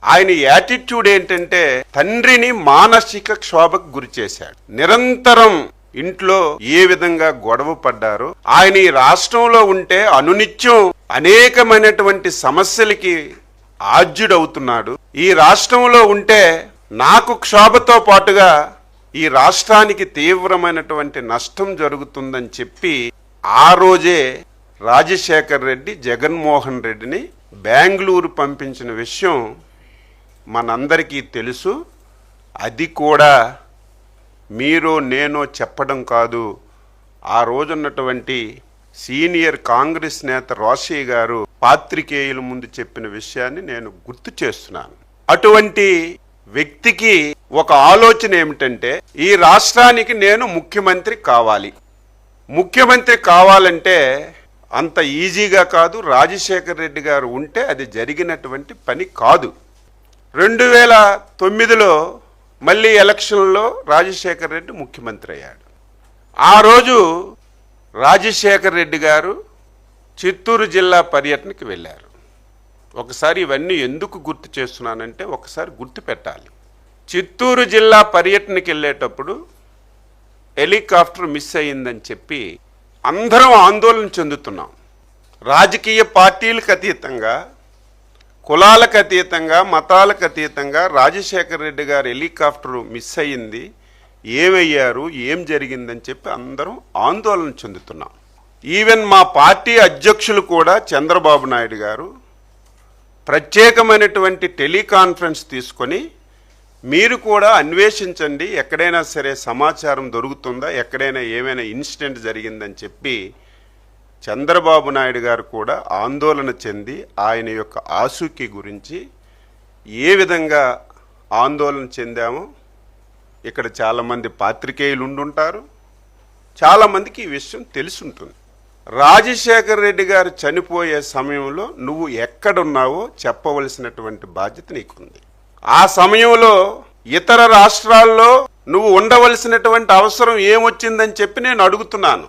ఆయన యాటిట్యూడ్ ఏంటంటే తండ్రిని మానసిక క్షోభకు గురి చేశాడు. నిరంతరం ఇంట్లో ఏ విధంగా గొడవ పడ్డారో, ఆయన ఈ రాష్ట్రంలో ఉంటే అనునిత్యం అనేకమైనటువంటి సమస్యలకి ఆజ్యుడవుతున్నాడు. ఈ రాష్ట్రంలో ఉంటే నాకు క్షోభతో పాటుగా ఈ రాష్ట్రానికి తీవ్రమైనటువంటి నష్టం జరుగుతుందని చెప్పి ఆ రోజే రాజశేఖర్ రెడ్డి జగన్మోహన్ రెడ్డిని బెంగళూరు పంపించిన విషయం మనందరికీ తెలుసు. అది కూడా మీరు నేను చెప్పడం కాదు, ఆ రోజున్నటువంటి సీనియర్ కాంగ్రెస్ నేత రోషయ్య గారు పాత్రికేయుల ముందు చెప్పిన విషయాన్ని నేను గుర్తు చేస్తున్నాను. అటువంటి వ్యక్తికి ఒక ఆలోచన ఏమిటంటే, ఈ రాష్ట్రానికి నేను ముఖ్యమంత్రి కావాలి. ముఖ్యమంత్రి కావాలంటే అంత ఈజీగా కాదు. రాజశేఖర్ రెడ్డి గారు ఉంటే అది జరిగినటువంటి పని కాదు. 2009లో మళ్ళీ ఎలక్షన్లో రాజశేఖర్ రెడ్డి ముఖ్యమంత్రి అయ్యాడు. ఆ రోజు రాజశేఖర్ రెడ్డి గారు చిత్తూరు జిల్లా పర్యటనకి వెళ్ళారు. ఒకసారి ఇవన్నీ ఎందుకు గుర్తు చేస్తున్నానంటే ఒకసారి గుర్తు పెట్టాలి. చిత్తూరు జిల్లా పర్యటనకి వెళ్ళేటప్పుడు హెలికాప్టర్ మిస్ అయ్యిందని చెప్పి అందరం ఆందోళన చెందుతున్నాం. రాజకీయ పార్టీలకు అతీతంగా, కులాలకు అతీతంగా, మతాలకు అతీతంగా రాజశేఖర్ రెడ్డి గారు హెలికాప్టర్ మిస్ అయ్యింది, ఏమయ్యారు, ఏం జరిగిందని చెప్పి అందరం ఆందోళన చెందుతున్నాం. ఈవెన్ మా పార్టీ అధ్యక్షులు కూడా చంద్రబాబు నాయుడు గారు ప్రత్యేకమైనటువంటి టెలికాన్ఫరెన్స్ తీసుకొని మీరు కూడా అన్వేషించండి, ఎక్కడైనా సరే సమాచారం దొరుకుతుందా, ఎక్కడైనా ఏమైనా ఇన్సిడెంట్ జరిగిందని చెప్పి చంద్రబాబు నాయుడు గారు కూడా ఆందోళన చెంది ఆయన యొక్క ఆసూకీ గురించి ఏ విధంగా ఆందోళన చెందామో ఇక్కడ చాలామంది పాత్రికేయులు ఉండుంటారు, చాలామందికి ఈ విషయం తెలుసుంటుంది. రాజశేఖర్ రెడ్డి గారు చనిపోయే సమయంలో నువ్వు ఎక్కడున్నావో చెప్పవలసినటువంటి బాధ్యత నీకుంది. ఆ సమయంలో ఇతర రాష్ట్రాల్లో నువ్వు ఉండవలసినటువంటి అవసరం ఏమొచ్చిందని చెప్పి నేను అడుగుతున్నాను.